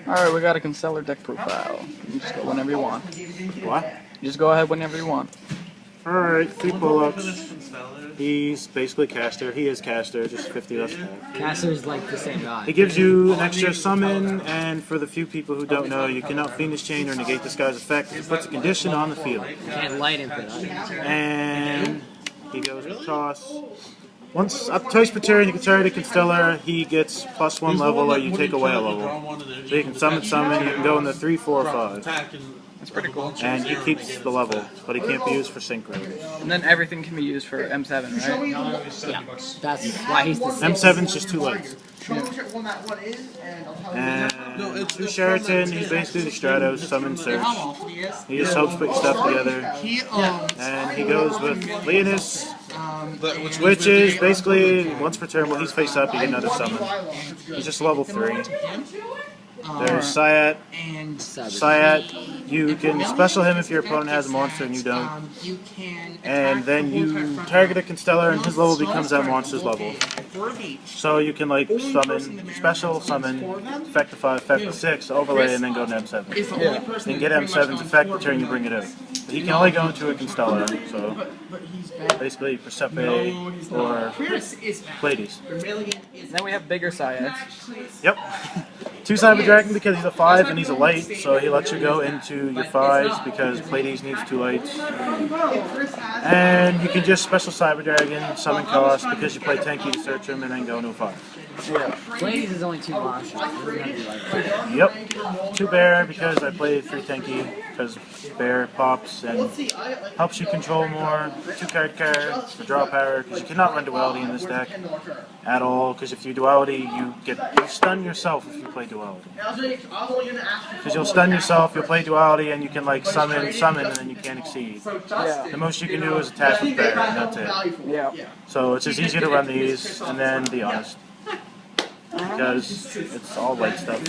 Alright, we got a Constellar deck profile. You just go whenever you want. What? You just go ahead whenever you want. Alright, 3 pull-ups. He's basically caster. He is caster, just 50 less attack. Caster's like the same guy. He gives you an extra summon, and for the few people who don't know, you cannot Fiendish Chain or negate this guy's effect. He puts a condition on the field. You can't light him for that. And he goes with toss. Once up twice per turn, you can target a Constellar. He gets +1 level, or you take away a level. So you can summon. You can go in the 3, 4, or 5. That's pretty cool. And he keeps the level, but he can't be used for synchro. And then everything can be used for M7, right? Yeah, that's why he's the M7's just 2 lights. And through Sheraton, he's basically the Stratos, summon search. He just helps put your stuff together. And he goes with Leonis, which is basically once per turn, when he's face up, you get another summon. He's just level 3. There's Sayat. Sayat, you can special him if your opponent has a monster and you don't. And then you target a Constellar and his level becomes that monster's level. So you can like summon, special summon, effect to 5, effect to 6, overlay, and then go to M7. Yeah. Then get M7's effect the turn you bring it out. But he can only go into a Constellar, so basically Persepe or Pleiades. Then we have bigger Sayats. Yep. 2 Cyber Dragon because he's a 5 and he's a light, so he lets you go into your 5s because Pleiades needs 2 lights. And you can just special Cyber Dragon, summon cost because you play tanky to search him and then go into a 5. Yeah. Pleiades is only 2 monsters. Yep. 2 bear because I play 3 tanky because bear pops and helps you control more. 2 card for draw power because you cannot run duality in this deck at all because if you duality you stun yourself if you play duality. Because you'll stun yourself, you'll play duality and you can like summon and then you can't exceed. Yeah. The most you can do is attack with bear and that's it. Yeah. So it's just easier to run these and then be honest. Because it's all light stuff.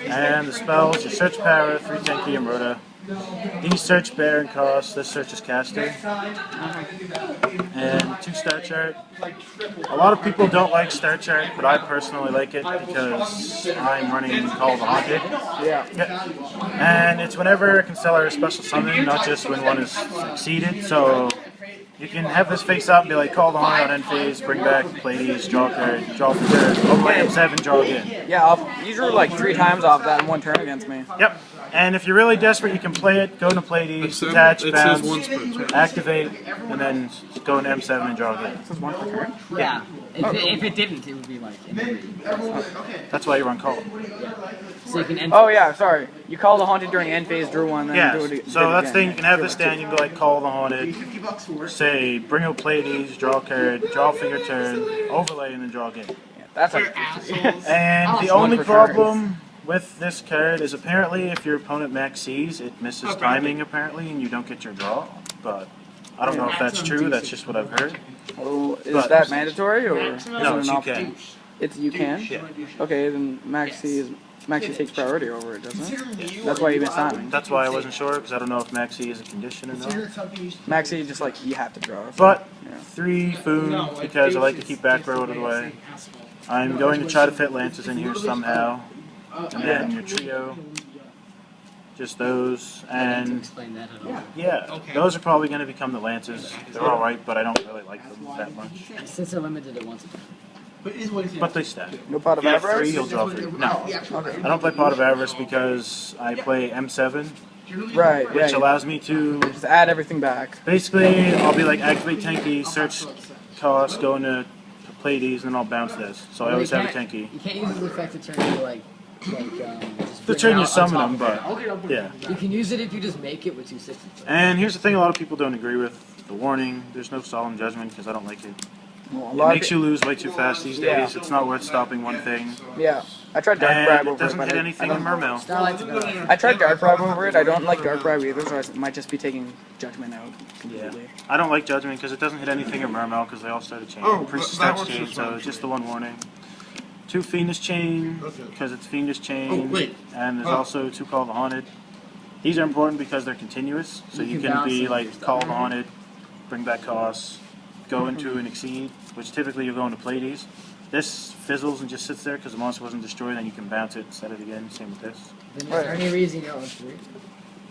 And the spells, your search power, 3 tanky and Rhoda. These search bear and cost, this search is caster. And 2 star chart. A lot of people don't like star chart, but I personally like it because I'm running Call of the Haunted. Yeah. And it's whenever a Constellar is special summon, not just when one is succeeded. So you can have this face up and be like, call the Haunted on end phase, bring back Pleiades, draw card, draw for turn, overlay M7, draw again. Yeah, you drew like 3 times off that in 1 turn against me. Yep. And if you're really desperate, you can play it, go into Pleiades, attach, bounce, activate, and then go into M7 and draw again. This is 1 per turn? Yeah. If it didn't, it would be like... That's why you run Call. So you can end... Oh yeah, sorry. You call the Haunted during end phase, drew 1, then do it again. So that's the thing, you can have this down, you can go like Call the Haunted, say, bring out Pleiades, draw a card, draw for your turn, overlay, and then draw again. Yeah, that's like... And the only problem with this card is apparently if your opponent max sees, it misses timing apparently, and you don't get your draw. But I don't know if that's true, that's just what I've heard. Oh, is that mandatory, or is No, it it's an you can. It's you can? Yeah. Okay, then Maxi takes priority over it, doesn't it? That's why you missed timing. That's why I wasn't sure, because I don't know if Maxi is a condition or not. Maxi, just like, you have to draw. But yeah. 3 Foon, because I like to keep back row out of the way. I'm going to try to fit Lances in here somehow. And then your trio, just those, and yeah, those are probably going to become the Lances. They're alright, but I don't really like them that much. Since they're limited to once a turn. But they stack. No Pot of Yeah, Avarice? 3, you'll draw 3. No, I don't play Pot of Avarice because I play M7, Right, which allows me to just add everything back. basically, I'll be like activate tanky, search cost, go into Pleiades, and then I'll bounce this. So I always have a tanky. You can't use the effect to turn to like just The turn you summon them, but yeah. you can use it if you just make it with 260. And here's the thing a lot of people don't agree with. The warning, there's no solemn judgment because I don't like it. Well, It makes you lose way too fast these days. It's not worth stopping one thing. Yeah, I tried Dark Bribe And it over it, doesn't but hit anything in Mermail. Starlight to go. I tried Dark Bribe over it. I don't like Dark Bribe either, so I might just be taking Judgment out completely. I don't like Judgment because it doesn't hit anything in Mermail because they all start a chain. Priestess starts chain, so it's just the one warning. 2 Fiendish Chain because it's Fiendish Chain. And there's also 2 Call the Haunted. These are important because they're continuous, so you can be like Call the Haunted, bring back costs, go into an Exceed, which typically you'll go into Pleiades. This fizzles and just sits there because the monster wasn't destroyed, and you can bounce it and set it again. Same with this. Then is there any reason you don't want 3?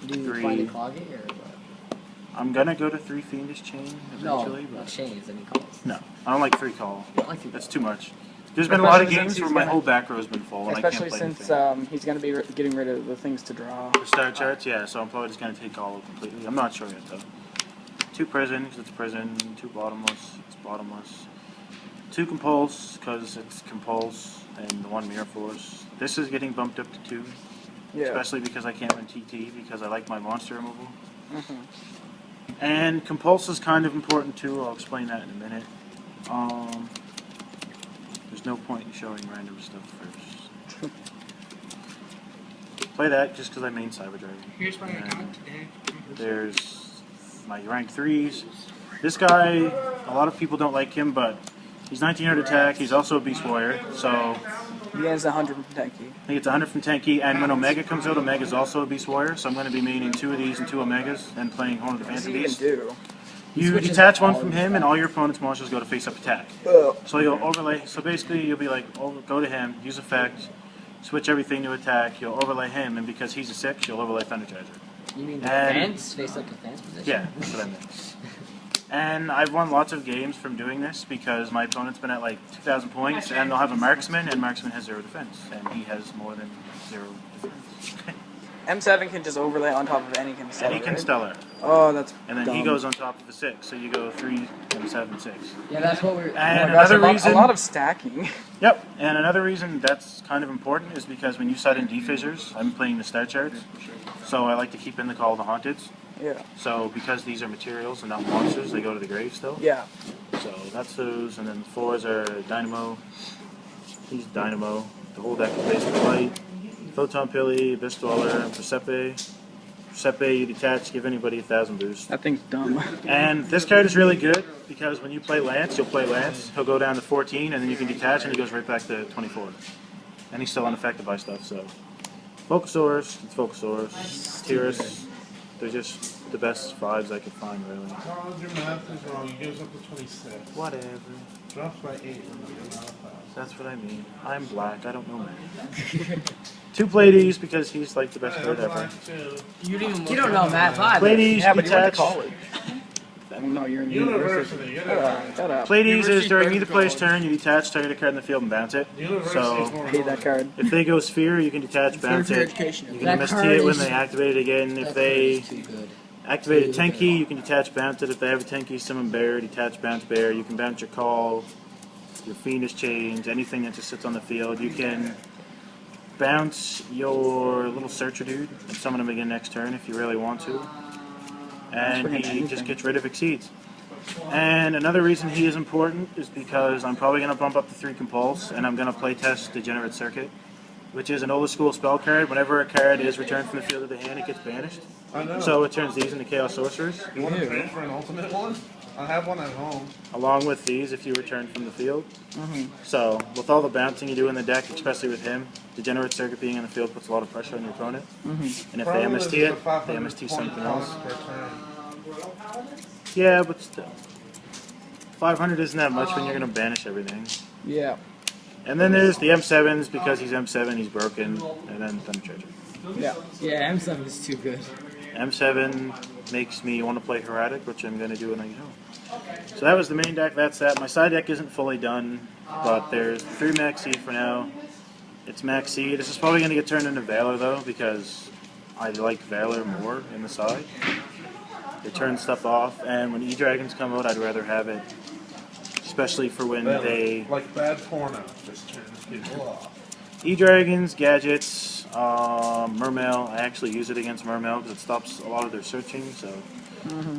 Do you Three. find it cloggy or what? I'm gonna go to 3 Fiendish Chain eventually. No, not but chains, any calls. no, I don't like 3 call. You don't like 3 That's calls. too much. There's been a lot of Especially games since where he's my gonna- whole back row's been full and I can't Especially play since anything. he's going to be getting rid of the things to draw. The star charts, yeah, so I'm probably just going to take all completely. I'm not sure yet, though. 2 prison, because it's prison. 2 bottomless, it's bottomless. 2 compulse, because it's compulse. And the 1 mirror force. This is getting bumped up to 2. Yeah. Especially because I can't run TT, because I like my monster removal. Mm-hmm. And compulse is kind of important, too. I'll explain that in a minute. There's no point in showing random stuff first. Play that just because I main Cyber Dragon. Here's what I got today. There's my rank 3s. This guy, a lot of people don't like him, but he's 1900 attack. He's also a Beast Warrior, so He has 100 from Tenki. I think it's 100 from Tenki. And when Omega comes out, Omega's also a Beast Warrior, so I'm going to be maining 2 of these and 2 Omegas and playing Horn of the What does Phantom he even Beast. do? You detach 1 from him, and all your opponent's monsters go to face-up attack. Oh. So you'll overlay. So basically, you'll be like, go to him, use effect, switch everything to attack. You'll overlay him, and because he's a 6, you'll overlay Thunder Charger. You mean And- defense? Face up defense position? Yeah, that's what I meant. And I've won lots of games from doing this because my opponent's been at like 2,000 points, and they'll have a marksman, and marksman has 0 defense, and he has more than 0 defense. M7 can just overlay on top of any Constellar. And he can Constellar. Oh, that's And then dumb. he goes on top of a 6, so you go 3, M7, 6. Yeah, that's what we're... Oh my And gosh, another reason... a lot of stacking. Yep, and another reason that's kind of important is because when you set in defissures, I'm playing the star charts, so I like to keep in the Call of the Haunteds. Yeah. So because these are materials and not monsters, they go to the grave still. Yeah. So that's those, and then the 4s are Dynamo. He's Dynamo. The whole deck is basically light. Photon Pilly, Abyss Dweller, Persepe. Persepe, you detach, give anybody 1,000 boost. That thing's dumb. And this card is really good because when you play Lance, you'll play Lance. He'll go down to 14, and then you can detach, and he goes right back to 24. And he's still unaffected by stuff, so. Focusaurus, it's Focusaurus. Tyrus, they're just the best 5s I could find, really. Todd, your math is wrong. He goes up to 26. Whatever. Drops by 8 when you get out of class. That's what I mean. I'm black, I don't know math. 2 Pleiades because he's like the best Yeah, card I'm ever. black too. You didn't even You don't know math either. Pleiades, Yeah, but you went detach. to college. Well, no, you're in university. University. Shut up. Shut up. Pleiades is University during either Card player's College. turn, you detach, target a card in the field, and bounce it. University So- is more I hate that card. If they go Sphere, you can detach, bounce for your it. education. You can That MST card it when is- they activate it again. If That card they is too good. activate a Tenki, you can detach, bounce it. If they have a Tenki, summon Bear, detach, bounce Bear. You can bounce your Call, your Fiendish Chains, anything that just sits on the field. You can bounce your little Searcher dude and summon him again next turn if you really want to. And freaking he anything. just gets rid of Exceeds. And another reason he is important is because I'm probably going to bump up to 3 Compulse, and I'm going to play test Degenerate Circuit, which is an old school spell card. Whenever a card is returned from the field of the hand, it gets banished. I know. So it turns these into Chaos Sorcerers, You want to trade for an ultimate one? I have one at home. along with these if you return from the field. Mm-hmm. So with all the bouncing you do in the deck, especially with him, Degenerate Circuit being in the field puts a lot of pressure on your opponent. Mm-hmm. And if Problem they is MST it's a it, they 520 MST something else. points per turn. Yeah, but still. 500 isn't that much when you're going to banish everything. Yeah. And then there's the M7s, because he's M7, he's broken, and then Thunder Charger. Yeah. Yeah, M7 is too good. M7 makes me want to play Heretic, which I'm going to do when I get home. So that was the main deck, that's that. My side deck isn't fully done, but there's 3 Max C for now. It's Max C. This is probably going to get turned into Valor, though, because I like Valor more in the side. They turn stuff off, and when E-Dragons come out, I'd rather have it, especially for when they... Like bad porno, just turns people off. E-Dragons, Gadgets, Mermail. I actually use it against Mermail because it stops a lot of their searching, so...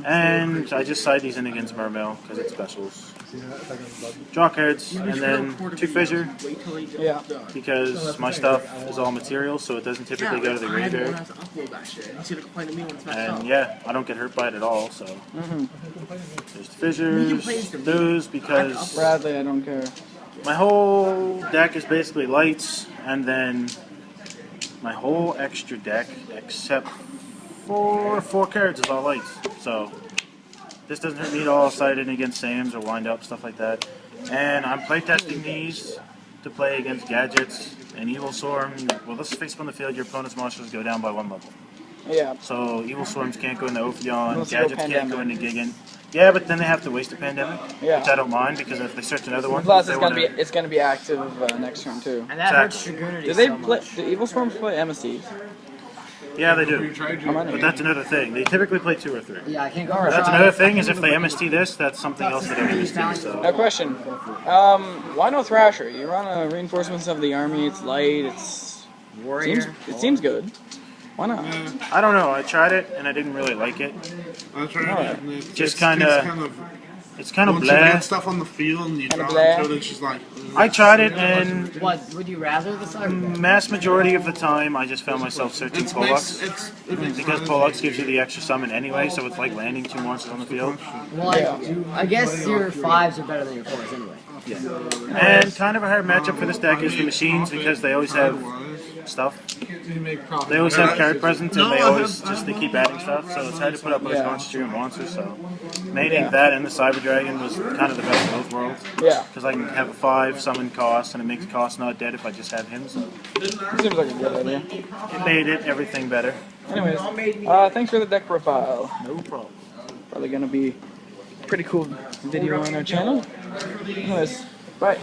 And I just side these in against Mermail because it's specials. Draw cards, and then 2 Fissure, Wait till he Yeah. because my stuff is all materials, so it doesn't typically go to the I graveyard. have to upload that shit. He's gonna complain to me when it's messed And up. yeah, I don't get hurt by it at all, so... Mm-hmm. There's the Fissures, those, because Bradley, I don't care. my whole deck is basically lights, and then my whole extra deck, except for 4 cards, is all lights. So this doesn't hurt me at all, sided against Sams or wind up, stuff like that. And I'm playtesting these to play against Gadgets and Evil Swarm. Well, let's face on the field, your opponent's monsters go down by 1 level. Yeah. So Evil Swarms can't go into Ophion, Unless you go Gadgets can't go into Pandemic. Gigan. Yeah, but then they have to waste a Pandemic, Yeah. which I don't mind because if they search another one, Plus, they it's gonna be active next turn too. And that hurts Exactly. Dragoonity Do they so play? much. Do Evil Swarms play MSTs? Yeah, they do. How many? But that's another thing. They typically play 2 or 3. Yeah, I can't go. That's try. another thing is if they MST this, that's something else that they MST. Now, So question. Why no Thrasher? You run a reinforcements of the army. It's light. It's Warrior. it seems good. Why not? I don't know. I tried it and I didn't really like it. That's right. And it's- Just it's kinda- It's kind of once you blah. get stuff on the field and you Kinda drop blah. it, it's just like. I tried it and What would you rather the cyber? mass majority of the time I just found myself searching Pollux. Because Pollux gives you the extra summon anyway, so it's like landing 2 monsters on the field. Well, I guess your 5s are better than your 4s anyway. And kind of a hard matchup for this deck is the machines because they always have stuff. They always have card presence and they keep adding stuff, so it's hard to put up with a concentrate of monsters. So mating that and the Cyber Dragon was kind of the best of both worlds. Yeah. Because I can have a 5 summon cost and it makes cost not dead if I just have him. So Seems like a good idea. it made everything better. Anyways, thanks for the deck profile. No problem. Probably gonna be a pretty cool video on our channel. Anyways, bye.